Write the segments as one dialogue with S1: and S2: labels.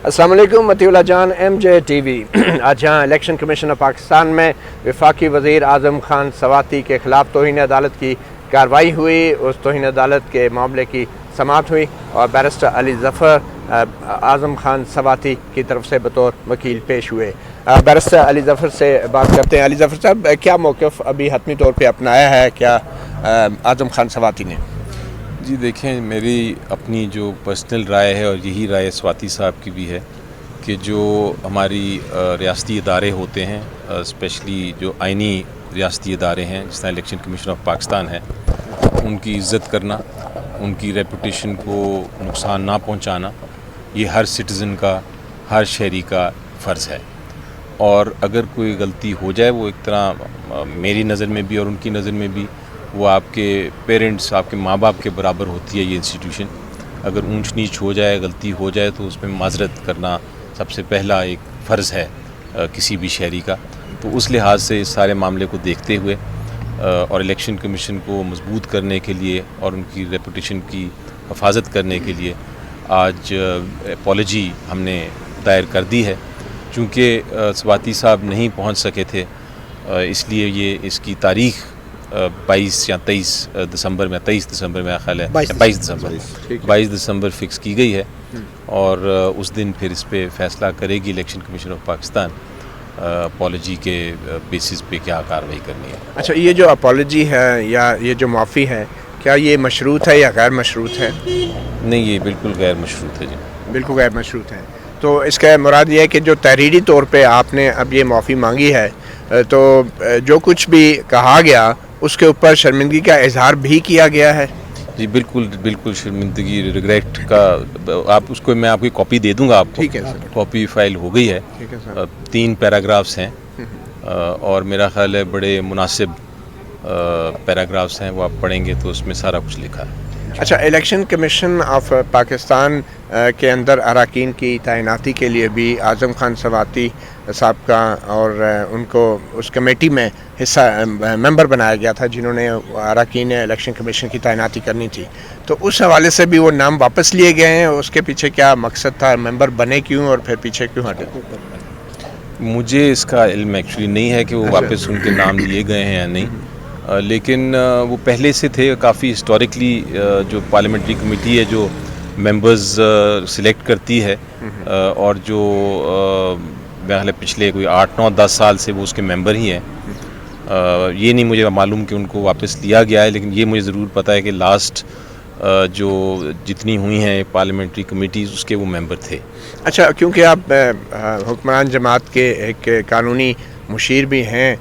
S1: السلام علیکم، متی اللہ جان، ایم جے ٹی وی۔ آج یہاں الیکشن کمیشن آف پاکستان میں وفاقی وزیر اعظم خان سواتی کے خلاف توہین عدالت کی کارروائی ہوئی۔ اس توہین عدالت کے معاملے کی سماعت ہوئی اور بیرسٹر علی ظفر اعظم خان سواتی کی طرف سے بطور وکیل پیش ہوئے۔ بیرسٹر علی ظفر سے بات کرتے ہیں۔ علی ظفر صاحب، کیا موقف ابھی حتمی طور پہ اپنایا ہے کیا اعظم خان سواتی نے؟
S2: جی دیکھیں، میری اپنی جو پرسنل رائے ہے اور یہی رائے سواتی صاحب کی بھی ہے کہ جو ہماری ریاستی ادارے ہوتے ہیں، اسپیشلی جو آئینی ریاستی ادارے ہیں جس طرح الیکشن کمیشن آف پاکستان ہے، ان کی عزت کرنا، ان کی ریپوٹیشن کو نقصان نہ پہنچانا، یہ ہر سٹیزن کا، ہر شہری کا فرض ہے۔ اور اگر کوئی غلطی ہو جائے، وہ ایک طرح میری نظر میں بھی اور ان کی نظر میں بھی وہ آپ کے پیرنٹس، آپ کے ماں باپ کے برابر ہوتی ہے یہ انسٹیٹیوشن۔ اگر اونچ نیچ ہو جائے، غلطی ہو جائے تو اس میں معذرت کرنا سب سے پہلا ایک فرض ہے کسی بھی شہری کا۔ تو اس لحاظ سے اس سارے معاملے کو دیکھتے ہوئے اور الیکشن کمیشن کو مضبوط کرنے کے لیے اور ان کی ریپوٹیشن کی حفاظت کرنے کے لیے آج اپالوجی ہم نے دائر کر دی ہے۔ چونکہ سواتی صاحب نہیں پہنچ سکے تھے، اس لیے یہ اس کی تاریخ 22 یا 23 دسمبر میں 23 دسمبر میں خیال ہے 22 دسمبر فکس کی گئی ہے، اور اس دن پھر اس پہ فیصلہ کرے گی election commission of Pakistan apology کے بیسس پہ کیا کارروائی کرنی ہے۔
S1: اچھا، یہ جو اپالوجی ہے یا یہ جو معافی ہے، کیا یہ مشروط ہے یا غیر مشروط ہے؟
S2: نہیں، یہ بالکل غیر مشروط ہے جی، بالکل
S1: غیر مشروط ہے۔ تو اس کا مراد یہ ہے کہ جو تحریری طور پہ آپ نے اب یہ معافی مانگی ہے، تو جو کچھ بھی کہا گیا اس کے اوپر شرمندگی کا اظہار بھی کیا گیا ہے؟
S2: جی بالکل شرمندگی، ریگریٹ کا آپ اس کو میں آپ کی کاپی دے دوں گا آپ کو۔
S1: ٹھیک ہے سر،
S2: کاپی فائل ہو گئی ہے، 3 پیراگرافس ہیں اور میرا خیال ہے بڑے مناسب پیراگرافس ہیں، وہ آپ پڑھیں گے تو اس میں سارا کچھ لکھا ہے۔
S1: اچھا، الیکشن کمیشن آف پاکستان کے اندر اراکین کی تعیناتی کے لیے بھی اعظم خان سواتی صاحب کا اور ان کو اس کمیٹی میں حصہ ممبر بنایا گیا تھا جنہوں نے اراکین الیکشن کمیشن کی تعیناتی کرنی تھی، تو اس حوالے سے بھی وہ نام واپس لیے گئے ہیں۔ اس کے پیچھے کیا مقصد تھا؟ ممبر بنے کیوں اور پھر پیچھے کیوں ہٹے؟
S2: مجھے اس کا علم ایکچولی نہیں ہے کہ وہ واپس ان کے نام لیے گئے ہیں یا نہیں، لیکن وہ پہلے سے تھے کافی ہسٹوریکلی۔ جو پارلیمنٹری کمیٹی ہے جو ممبرز سلیکٹ کرتی ہے، اور جو پچھلے کوئی 8 9 10 سال سے وہ اس کے ممبر ہی ہیں۔ یہ نہیں مجھے معلوم کہ ان کو واپس لیا گیا ہے، لیکن یہ مجھے ضرور پتہ ہے کہ لاسٹ جو جتنی ہوئی ہیں پارلیمنٹری کمیٹیز اس کے وہ ممبر تھے۔
S1: اچھا، کیونکہ آپ حکمران جماعت کے ایک قانونی مشیر بھی ہیں،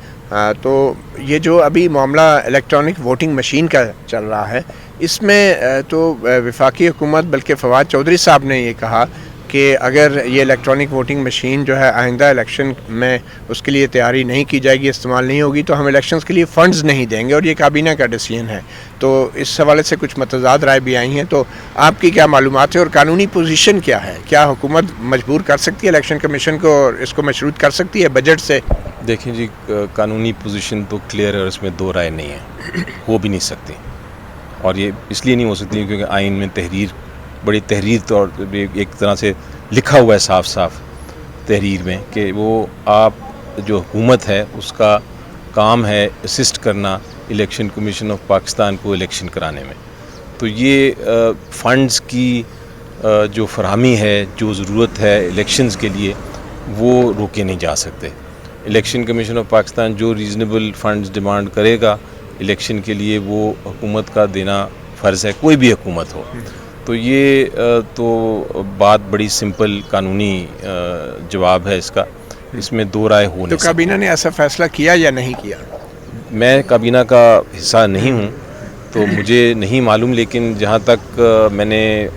S1: تو یہ جو ابھی معاملہ الیکٹرانک ووٹنگ مشین کا چل رہا ہے، اس میں تو وفاقی حکومت بلکہ فواد چودھری صاحب نے یہ کہا کہ اگر یہ الیکٹرانک ووٹنگ مشین جو ہے آئندہ الیکشن میں اس کے لیے تیاری نہیں کی جائے گی، استعمال نہیں ہوگی، تو ہم الیکشنز کے لیے فنڈز نہیں دیں گے، اور یہ کابینہ کا ڈیسیژن ہے۔ تو اس حوالے سے کچھ متضاد رائے بھی آئی ہیں، تو آپ کی کیا معلومات ہے اور قانونی پوزیشن کیا ہے؟ کیا حکومت مجبور کر سکتی ہے الیکشن کمیشن کو اور اس کو مشروط کر سکتی ہے بجٹ سے؟
S2: دیکھیں جی، قانونی پوزیشن تو کلیئر ہے اور اس میں دو رائے نہیں ہے، ہو بھی نہیں سکتی، اور یہ اس لیے نہیں ہو سکتی کیونکہ آئین میں بڑی تحریر طور ایک طرح سے لکھا ہوا ہے صاف صاف تحریر میں کہ وہ آپ جو حکومت ہے اس کا کام ہے اسسٹ کرنا الیکشن کمیشن آف پاکستان کو الیکشن کرانے میں۔ تو یہ فنڈز کی جو فراہمی ہے، جو ضرورت ہے الیکشنز کے لیے، وہ روکے نہیں جا سکتے۔ الیکشن کمیشن آف پاکستان جو ریزنیبل فنڈز ڈیمانڈ کرے گا الیکشن کے لیے، وہ حکومت کا دینا فرض ہے، کوئی بھی حکومت ہو۔ تو یہ تو بات بڑی سمپل قانونی جواب ہے اس کا، اس میں دو رائے ہو نہیں۔
S1: تو کابینہ نے ایسا فیصلہ کیا یا نہیں کیا؟
S2: میں کابینہ کا حصہ نہیں ہوں تو مجھے نہیں معلوم، لیکن جہاں تک میں نے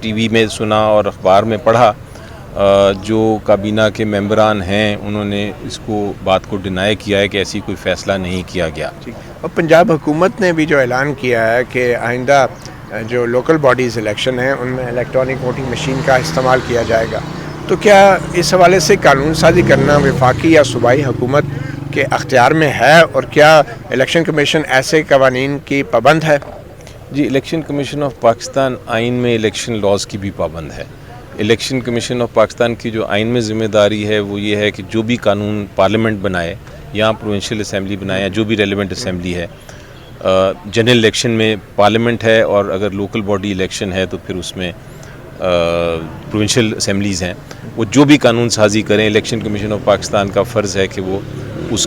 S2: ٹی وی میں سنا اور اخبار میں پڑھا، جو کابینہ کے ممبران ہیں انہوں نے اس بات کو ڈینائی کیا ہے کہ ایسی کوئی فیصلہ نہیں کیا گیا۔
S1: اور پنجاب حکومت نے بھی جو اعلان کیا ہے کہ آئندہ جو لوکل باڈیز الیکشن ہیں ان میں الیکٹرانک ووٹنگ مشین کا استعمال کیا جائے گا، تو کیا اس حوالے سے قانون سازی کرنا وفاقی یا صوبائی حکومت کے اختیار میں ہے، اور کیا الیکشن کمیشن ایسے قوانین کی پابند ہے؟
S2: جی، الیکشن کمیشن آف پاکستان آئین میں الیکشن لاز کی بھی پابند ہے۔ الیکشن کمیشن آف پاکستان کی جو آئین میں ذمہ داری ہے وہ یہ ہے کہ جو بھی قانون پارلیمنٹ بنائے یا پروونشل اسمبلی بنائے یا جو بھی ریلیونٹ اسمبلی ہے، جنرل الیکشن میں پارلیمنٹ ہے، اور اگر لوکل باڈی الیکشن ہے تو پھر اس میں پروونشل اسمبلیز ہیں، وہ جو بھی قانون سازی کریں الیکشن کمیشن آف پاکستان کا فرض ہے کہ وہ اس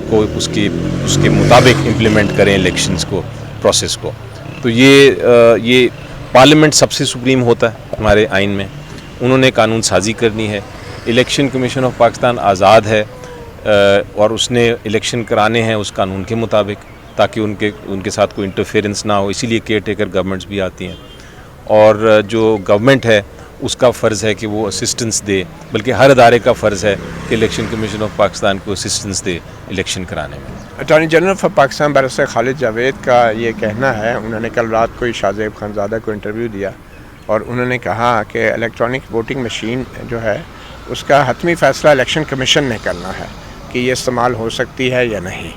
S2: کے مطابق امپلیمنٹ کریں الیکشنز کو، پروسیس کو. تو یہ پارلیمنٹ سب سے سپریم ہوتا ہے ہمارے آئین میں، انہوں نے قانون سازی کرنی ہے. الیکشن کمیشن آف پاکستان آزاد ہے اور اس نے الیکشن کرانے ہیں اس قانون کے مطابق تاکہ ان کے ساتھ کوئی انٹرفیئرنس نہ ہو، اسی لیے کیئر ٹیکر گورنمنٹس بھی آتی ہیں. اور جو گورنمنٹ ہے اس کا فرض ہے کہ وہ اسسٹنس دے، بلکہ ہر ادارے کا فرض ہے کہ الیکشن کمیشن آف پاکستان کو اسسٹنس دے الیکشن کرانے میں.
S1: Attorney general of Pakistan barrister Khalid Javed کا یہ کہنا ہے، انہوں نے کل رات کو شاہ زیب خانزادہ کو انٹرویو دیا اور انہوں نے کہا کہ الیکٹرانک ووٹنگ مشین جو ہے اس کا حتمی فیصلہ الیکشن کمیشن نے کرنا ہے کہ یہ استعمال ہو سکتی ہے یا نہیں.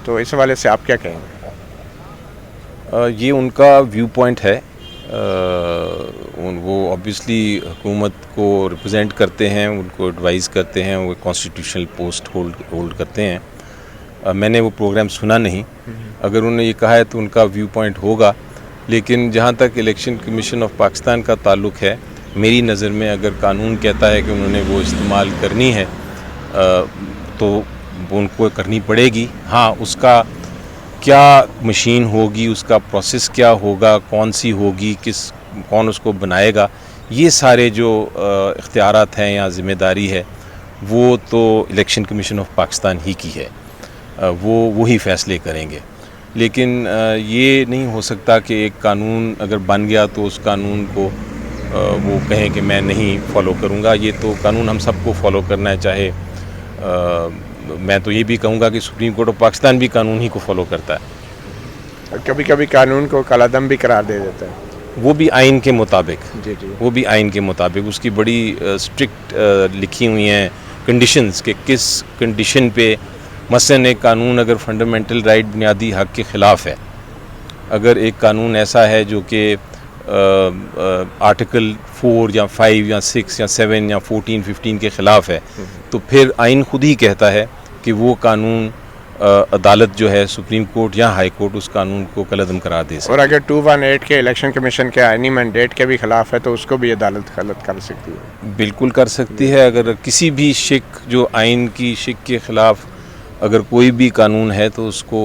S1: تو اس حوالے سے آپ کیا کہیں گے؟
S2: یہ ان کا ویو پوائنٹ ہے. وہ obviously حکومت کو ریپرزینٹ کرتے ہیں، ان کو ایڈوائز کرتے ہیں، وہ کانسٹیٹیوشنل پوسٹ ہولڈ کرتے ہیں. میں نے وہ پروگرام سنا نہیں، اگر انہوں نے یہ کہا ہے تو ان کا ویو پوائنٹ ہوگا. لیکن جہاں تک الیکشن کمیشن آف پاکستان کا تعلق ہے، میری نظر میں اگر قانون کہتا ہے کہ انہوں نے وہ استعمال کرنی ہے تو وہ ان کو کرنی پڑے گی. ہاں، اس کا کیا مشین ہوگی، اس کا پروسیس کیا ہوگا، کون سی ہوگی، کون اس کو بنائے گا، یہ سارے جو اختیارات ہیں یا ذمہ داری ہے وہ تو الیکشن کمیشن آف پاکستان ہی کی ہے، وہی فیصلے کریں گے. لیکن یہ نہیں ہو سکتا کہ ایک قانون اگر بن گیا تو اس قانون کو وہ کہیں کہ میں نہیں فالو کروں گا. یہ تو قانون ہم سب کو فالو کرنا ہے، چاہے میں تو یہ بھی کہوں گا کہ سپریم کورٹ آف پاکستان بھی قانون ہی کو فالو کرتا ہے.
S1: کبھی کبھی قانون کو کالعدم بھی قرار دے دیتا ہے.
S2: وہ بھی آئین کے مطابق،
S1: جی
S2: وہ بھی آئین کے مطابق اس کی بڑی اسٹرکٹ لکھی ہوئی ہیں کنڈیشنز کہ کس کنڈیشن پہ، مثلاً ایک قانون اگر فنڈامنٹل رائٹ بنیادی حق کے خلاف ہے، اگر ایک قانون ایسا ہے جو کہ آرٹیکل 4 یا 5 یا 6 یا 7 یا 14 15 کے خلاف ہے، تو پھر آئین خود ہی کہتا ہے کہ وہ قانون عدالت جو ہے سپریم کورٹ یا ہائی کورٹ اس قانون کو کالعدم قرار دے سکتی ہے.
S1: اور اگر 218 کے الیکشن کمیشن کے آئینی مینڈیٹ کے بھی خلاف ہے تو اس کو بھی عدالت خلط کر سکتی ہے.
S2: بالکل کر سکتی ہے. اگر کسی بھی شک جو آئین کی شک کے خلاف اگر کوئی بھی قانون ہے تو اس کو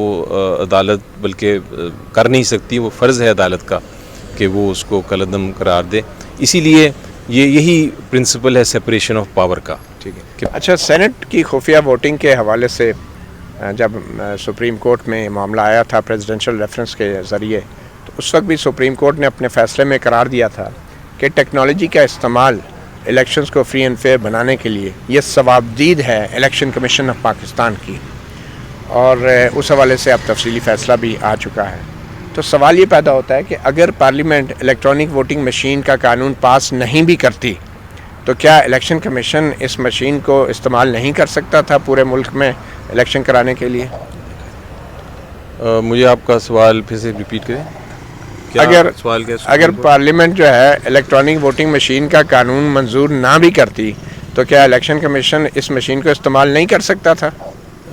S2: عدالت بلکہ کر نہیں سکتی، وہ فرض ہے عدالت کا کہ وہ اس کو کالعدم قرار دے. اسی لیے یہی پرنسپل ہے سیپریشن آف پاور کا.
S1: ٹھیک ہے. اچھا، سینٹ کی خفیہ ووٹنگ کے حوالے سے جب سپریم کورٹ میں معاملہ آیا تھا پریزیڈنشل ریفرنس کے ذریعے، تو اس وقت بھی سپریم کورٹ نے اپنے فیصلے میں قرار دیا تھا کہ ٹیکنالوجی کا استعمال الیکشنز کو فری اینڈ فیئر بنانے کے لیے یہ ثوابدید ہے الیکشن کمیشن آف پاکستان کی، اور اس حوالے سے اب تفصیلی فیصلہ بھی آ چکا ہے. تو سوال یہ پیدا ہوتا ہے کہ اگر پارلیمنٹ الیکٹرانک ووٹنگ مشین کا قانون پاس نہیں بھی کرتی تو کیا الیکشن کمیشن اس مشین کو استعمال نہیں کر سکتا تھا پورے ملک میں الیکشن کرانے کے لیے؟
S2: مجھے آپ کا سوال پھر سے ریپیٹ کریں. اگر
S1: پارلیمنٹ جو ہے الیکٹرانک ووٹنگ مشین کا قانون منظور نہ بھی کرتی تو کیا الیکشن کمیشن اس مشین کو استعمال نہیں کر سکتا تھا؟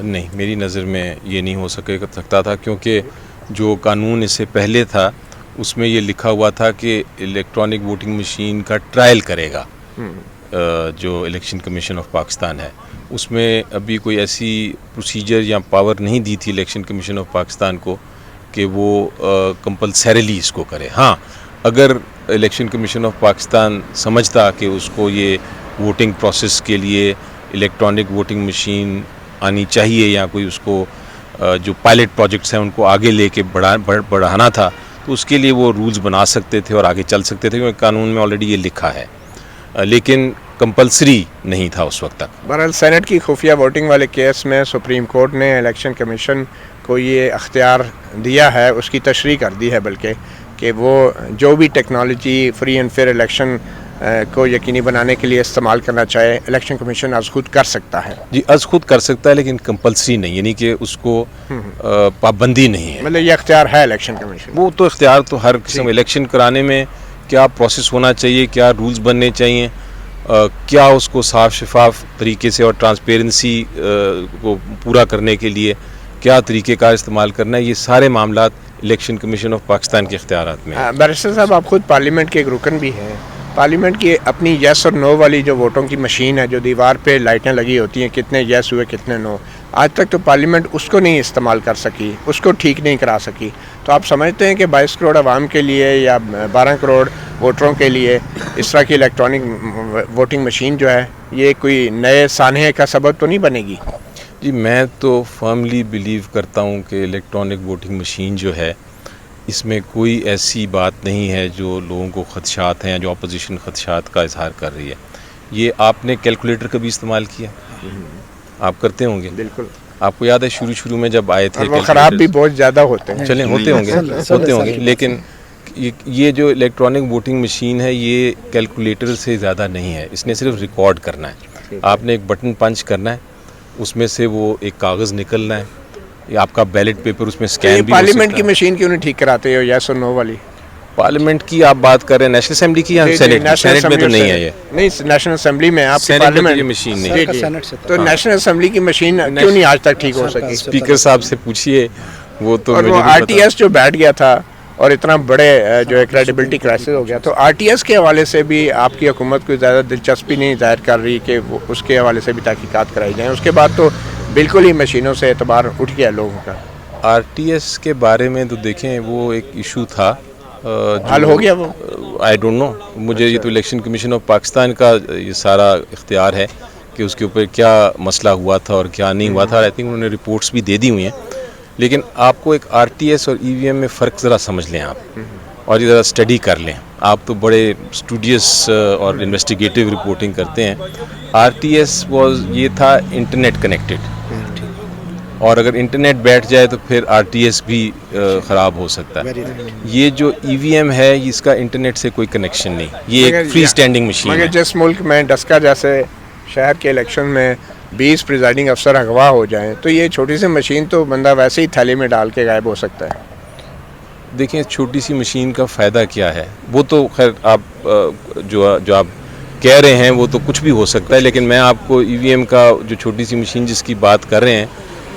S2: نہیں، میری نظر میں یہ نہیں ہو سکتا تھا، کیونکہ جو قانون اس سے پہلے تھا اس میں یہ لکھا ہوا تھا کہ الیکٹرانک ووٹنگ مشین کا ٹرائل کرے گا جو الیکشن کمیشن آف پاکستان ہے. اس میں ابھی کوئی ایسی پروسیجر یا پاور نہیں دی تھی الیکشن کمیشن آف پاکستان کو کہ وہ کمپلسریلی اس کو کرے. ہاں، اگر الیکشن کمیشن آف پاکستان سمجھتا کہ اس کو یہ ووٹنگ پروسیس کے لیے الیکٹرانک ووٹنگ مشین آنی چاہیے یا کوئی اس کو جو پائلٹ پروجیکٹس ہیں ان کو آگے لے کے بڑھانا تھا تو اس کے لیے وہ رولز بنا سکتے تھے اور آگے چل سکتے تھے، کیونکہ قانون میں آلریڈی یہ لکھا ہے، لیکن کمپلسری نہیں تھا اس وقت تک.
S1: بہرحال سینٹ کی خفیہ ووٹنگ والے کیس میں سپریم کورٹ نے الیکشن کمیشن کو یہ اختیار دیا ہے، اس کی تشریح کر دی ہے بلکہ، کہ وہ جو بھی technology free and fair election کو یقینی بنانے کے لیے استعمال کرنا چاہے الیکشن کمیشن از خود کر سکتا ہے.
S2: جی، از خود کر سکتا ہے، لیکن کمپلسری نہیں، یعنی کہ اس کو پابندی نہیں ہے.
S1: مطلب یہ اختیار ہے الیکشن کمیشن.
S2: وہ تو اختیار تو ہر قسم الیکشن کرانے میں کیا پروسیس ہونا چاہیے، کیا رولز بننے چاہیے، کیا اس کو صاف شفاف طریقے سے اور ٹرانسپیرنسی کو پورا کرنے کے لیے کیا طریقہ کار استعمال کرنا ہے، یہ سارے معاملات الیکشن کمیشن آف پاکستان کے اختیارات میں ہیں۔
S1: بیرسٹر صاحب، آپ خود پارلیمنٹ کے ایک رکن بھی ہیں، پارلیمنٹ کی اپنی یس اور نو والی جو ووٹوں کی مشین ہے، جو دیوار پہ لائٹیں لگی ہوتی ہیں، کتنے یس ہوئے کتنے نو، آج تک تو پارلیمنٹ اس کو نہیں استعمال کر سکی، اس کو ٹھیک نہیں کرا سکی۔ تو آپ سمجھتے ہیں کہ 22 کروڑ عوام کے لیے یا 12 کروڑ ووٹروں کے لیے اس طرح کی الیکٹرانک ووٹنگ مشین جو ہے یہ کوئی نئے سانحے کا سبب تو نہیں بنے گی؟
S2: جی، میں تو فرملی بلیو کرتا ہوں کہ الیکٹرانک ووٹنگ مشین جو ہے اس میں کوئی ایسی بات نہیں ہے جو لوگوں کو خدشات ہیں، جو اپوزیشن خدشات کا اظہار کر رہی ہے۔ یہ آپ نے کیلکولیٹر کا بھی استعمال کیا، آپ کرتے ہوں گے،
S1: بالکل۔
S2: آپ کو یاد ہے شروع میں جب آئے تھے
S1: وہ خراب بھی بہت زیادہ ہوتے ہیں،
S2: چلیں ہوتے ہوں گے، لیکن یہ جو الیکٹرانک ووٹنگ مشین ہے یہ کیلکولیٹر سے زیادہ نہیں ہے، اس نے صرف ریکارڈ کرنا ہے۔ آپ نے ایک بٹن پنچ کرنا ہے، اس میں سے وہ ایک کاغذ نکلنا ہے، آپ کا بیلٹ پیپر اس میں سکین بھی ہو سکتا ہے۔
S1: پارلیمنٹ کی مشین کیوں نہیں ٹھیک کراتے ہو یس اور نو والی؟
S2: پارلیمنٹ کی آپ بات کر رہے ہیں، نیشنل اسمبلی کی یا سینٹ میں تو نہیں ہے یہ؟
S1: نہیں، نیشنل اسمبلی میں آپ کی
S2: پارلیمنٹ کی مشین نہیں ہے،
S1: تو نیشنل اسمبلی کی مشین کیوں نہیں آج تک ٹھیک ہو سکی؟
S2: اسپیکر صاحب سے پوچھیے، وہ تو
S1: اور وہ آر ٹی ایس جو بیٹھ گیا تھا اور اتنا بڑے جو ہے کریڈیبلٹی کرائسس ہو گیا، تو آر ٹی ایس کے حوالے سے بھی آپ کی حکومت کو زیادہ دلچسپی نہیں ظاہر کر رہی کہ وہ اس کے حوالے سے بھی تحقیقات کرائی جائیں۔ اس کے بعد تو بالکل ہی مشینوں سے اعتبار اٹھ گیا لوگوں کا۔
S2: آر ٹی ایس کے بارے میں تو دیکھیں وہ ایک ایشو تھا،
S1: حل ہو گیا وہ؟
S2: آئی ڈونٹ نو، مجھے یہ تو الیکشن کمیشن آف پاکستان کا یہ سارا اختیار ہے کہ اس کے اوپر کیا مسئلہ ہوا تھا اور کیا نہیں ہوا تھا۔ آئی تھنک انہوں نے رپورٹس بھی دے دی ہوئی ہیں، لیکن آپ کو ایک آر ٹی ایس اور ای وی ایم میں فرق ذرا سمجھ لیں آپ، اور یہ ذرا اسٹڈی کر لیں۔ آپ تو بڑے اسٹوڈیس اور انویسٹیگیٹو رپورٹنگ کرتے ہیں۔ آر ٹی ایس یہ تھا انٹرنیٹ کنیکٹڈ، اور اگر انٹرنیٹ بیٹھ جائے تو پھر آر ٹی ایس بھی خراب ہو سکتا ہے۔ یہ جو ای وی ایم ہے اس کا انٹرنیٹ سے کوئی کنیکشن نہیں، یہ ایک فری اسٹینڈنگ مشین ہے۔
S1: مگر جس ملک میں ڈسکا جیسے شہر کے الیکشن میں 20 پریزائڈنگ افسر اغوا ہو جائیں تو یہ چھوٹی سی مشین تو بندہ ویسے ہی تھیلی میں ڈال کے غائب ہو سکتا ہے۔
S2: دیکھیں چھوٹی سی مشین کا فائدہ کیا ہے، وہ تو خیر آپ جو آپ کہہ رہے ہیں وہ تو کچھ بھی ہو سکتا ہے، لیکن میں آپ کو ای وی ایم کا جو چھوٹی سی مشین جس کی بات کر رہے ہیں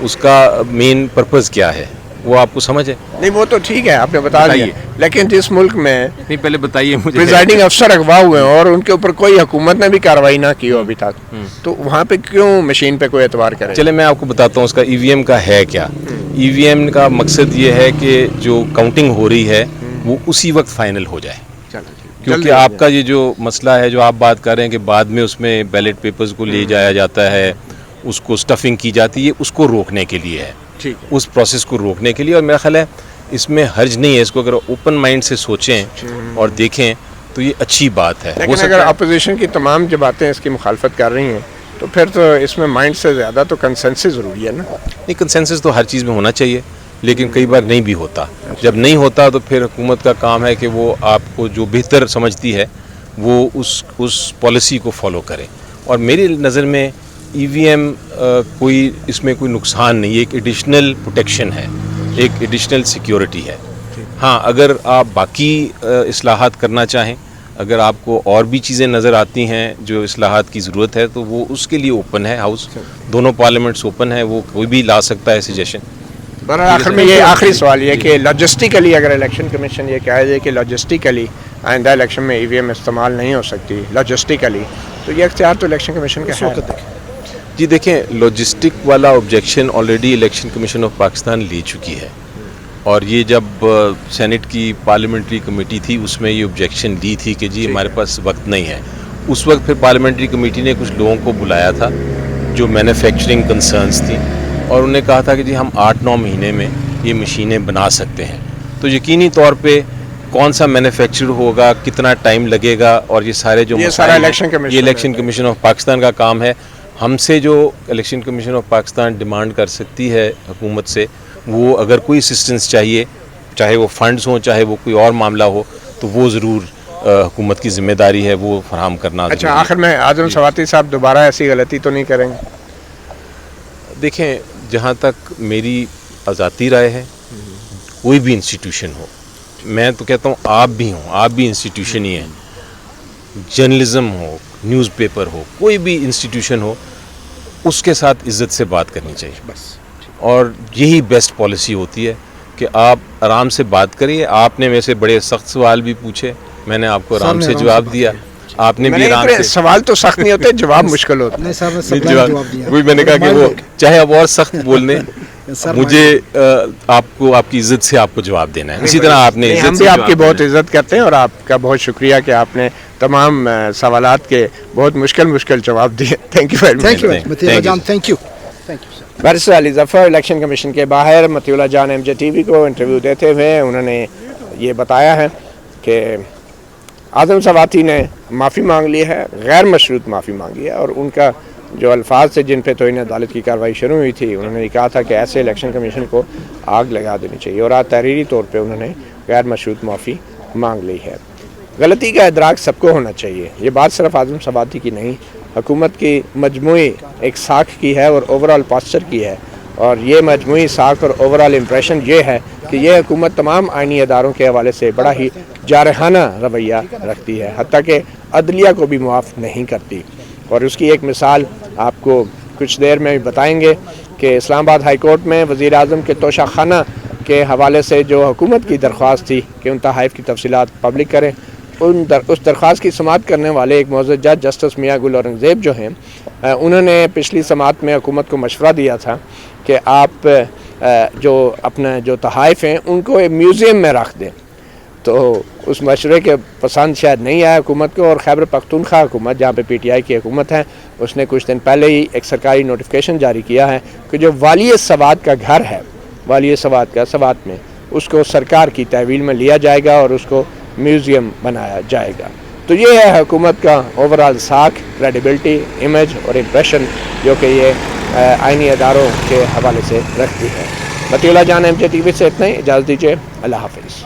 S2: اس کا مین پرپز کیا ہے وہ آپ کو سمجھ ہے؟
S1: نہیں وہ تو ٹھیک ہے، آپ نے بتا دیا، لیکن جس ملک میں
S2: نہیں پہلے بتائیے مجھے،
S1: پریزائڈنگ افسر اغوا ہوئے ہیں اور ان کے اوپر کوئی حکومت نے بھی کارروائی نہ کی ہو ابھی تک، تو وہاں پہ کیوں مشین پہ کوئی اعتبار کرے؟
S2: چلے میں آپ کو بتاتا ہوں اس کا ای وی ایم کا ہے کیا۔ ای وی ایم کا مقصد یہ ہے کہ جو کاؤنٹنگ ہو رہی ہے وہ اسی وقت فائنل ہو جائے، کیونکہ آپ کا یہ جو مسئلہ ہے جو آپ بات کر رہے ہیں کہ بعد میں اس میں بیلٹ پیپرز کو لے جایا جاتا ہے، اس کو سٹفنگ کی جاتی ہے، اس کو روکنے کے لیے ہے، اس پروسیس کو روکنے کے لیے، اور میرا خیال ہے اس میں حرج نہیں ہے، اس کو اگر اوپن مائنڈ سے سوچیں اور دیکھیں تو یہ اچھی بات ہے۔
S1: لیکن اگر اپوزیشن کی تمام جماعتیں اس کی مخالفت کر رہی ہیں تو پھر تو اس میں مائنڈ سے زیادہ تو کنسنسس ضروری ہے نا؟
S2: نہیں، کنسنسس تو ہر چیز میں ہونا چاہیے، لیکن کئی بار نہیں بھی ہوتا۔ جب نہیں ہوتا تو پھر حکومت کا کام ہے کہ وہ آپ کو جو بہتر سمجھتی ہے وہ اس پالیسی کو فالو کرے، اور میری نظر میں ای وی ایم کوئی اس میں کوئی نقصان نہیں، یہ ایک ایڈیشنل پروٹیکشن ہے، ایک ایڈیشنل سیکیورٹی ہے۔ ہاں اگر آپ باقی اصلاحات کرنا چاہیں، اگر آپ کو اور بھی چیزیں نظر آتی ہیں جو اصلاحات کی ضرورت ہے تو وہ اس کے لیے اوپن ہے، ہاؤس دونوں پارلیمنٹس اوپن ہے، وہ کوئی بھی لا سکتا ہے سجیشن۔
S1: آخر میں یہ آخری سوال یہ کہ لاجسٹیکلی اگر الیکشن کمیشن یہ کہا جائے کہ لاجسٹیکلی آئندہ الیکشن میں ای وی ایم استعمال نہیں ہو سکتی لاجسٹیکلی، تو یہ اختیار تو الیکشن کمیشن کا ہے۔
S2: جی دیکھیں، لاجسٹک والا objection already election commission of Pakistan لے چکی ہے، اور یہ جب سینٹ کی پارلیمنٹری کمیٹی تھی اس میں یہ آبجیکشن دی تھی کہ جی ہمارے پاس وقت نہیں ہے۔ اس وقت پھر پارلیمنٹری کمیٹی نے کچھ لوگوں کو بلایا تھا جو مینوفیکچرنگ کنسرنز تھیں، اور انہوں نے کہا تھا کہ جی ہم 8-9 مہینے میں یہ مشینیں بنا سکتے ہیں۔ تو یقینی طور پہ کون سا مینوفیکچر ہوگا، کتنا ٹائم لگے گا، اور یہ سارے جو
S1: سارا
S2: یہ الیکشن کمیشن آف پاکستان کا کام ہے۔ ہم سے جو election commission of Pakistan demand کر سکتی ہے حکومت سے، وہ اگر کوئی اسسٹنس چاہیے، چاہے وہ فنڈز ہوں چاہے وہ کوئی اور معاملہ ہو، تو وہ ضرور حکومت کی ذمہ داری ہے وہ فراہم کرنا۔
S1: اچھا آخر میں اعظم سواتی صاحب دوبارہ ایسی غلطی تو نہیں کریں گے؟
S2: دیکھیں جہاں تک میری ذاتی رائے ہے، کوئی بھی انسٹیٹیوشن ہو، میں تو کہتا ہوں آپ بھی ہوں، آپ بھی انسٹیٹیوشن ہی ہیں، جرنلزم ہو، نیوز پیپر ہو, کوئی بھی انسٹیٹیوشن ہو, اس کے ساتھ عزت سے بات کرنی چاہیے
S3: بس
S2: اور یہی بیسٹ پالیسی ہوتی ہے کہ آپ آرام سے بات کریے. آپ نے میرے سے بڑے سخت سوال بھی پوچھے, میں نے آپ کو آرام سے جواب دیا, آپ نے بھی آرام سے.
S1: سوال تو سخت نہیں ہوتے, جواب مشکل ہوتا ہے.
S3: نہیں صاحب نے سب جواب دیا.
S2: وہی میں نے کہا کہ وہ چاہے آپ اور سخت بول لیں, مجھے آپ کو آپ کی عزت سے آپ کو جواب دینا ہے. اسی طرح آپ نے
S1: ہم بھی آپ کی بہت عزت کرتے ہیں اور آپ کا بہت شکریہ کہ آپ نے تمام سوالات کے بہت مشکل جواب دیے. Thank you very much.
S3: Thank you Matiullah Jan, thank you.
S1: Barrister Ali Zafar election commission کے باہر مطیع اللہ جان ایم جے ٹی وی کو انٹرویو دیتے ہوئے انہوں نے یہ بتایا ہے کہ اعظم سواتی نے معافی مانگ لی ہے, غیر مشروط معافی مانگی ہے, اور ان کا جو الفاظ تھے جن پہ توہین عدالت کی کارروائی شروع ہوئی تھی, انہوں نے یہ کہا تھا کہ ایسے الیکشن کمیشن کو آگ لگا دینی چاہیے, اور آج تحریری طور پہ انہوں نے غیر مشروط معافی مانگ لی ہے. غلطی کا ادراک سب کو ہونا چاہیے. یہ بات صرف اعظم سواتی کی نہیں, حکومت کی مجموعی ایک ساکھ کی ہے اور اوورال پاسچر کی ہے, اور یہ مجموعی ساکھ اور اوورال امپریشن یہ ہے کہ یہ حکومت تمام آئینی اداروں کے حوالے سے بڑا ہی جارحانہ رویہ رکھتی ہے, حتیٰ کہ عدلیہ کو بھی معاف نہیں کرتی. اور اس کی ایک مثال آپ کو کچھ دیر میں بتائیں گے کہ اسلام آباد ہائی کورٹ میں وزیر اعظم کے توشہ خانہ کے حوالے سے جو حکومت کی درخواست تھی کہ ان تحائف کی تفصیلات پبلک کریں, اس درخواست کی سماعت کرنے والے ایک معزز جج جسٹس میاں گل اورنگزیب جو ہیں, انہوں نے پچھلی سماعت میں حکومت کو مشورہ دیا تھا کہ آپ جو اپنا جو تحائف ہیں ان کو میوزیم میں رکھ دیں. تو اس مشورے کے پسند شاید نہیں آیا حکومت کو, اور خیبر پختونخوا حکومت جہاں پہ پی ٹی آئی کی حکومت ہے, اس نے کچھ دن پہلے ہی ایک سرکاری نوٹیفیکیشن جاری کیا ہے کہ جو والی سوات کا گھر ہے, والی سوات کا سوات میں, اس کو سرکار کی تحویل میں لیا جائے گا اور اس کو میوزیم بنایا جائے گا. تو یہ ہے حکومت کا اوورال ساکھ, کریڈیبلٹی, امیج اور امپریشن جو کہ یہ آئینی اداروں کے حوالے سے رکھتی ہے. مطیع اللہ جان ایم جے ٹی وی سے اتنا ہی, اجازت دیجیے, اللہ حافظ.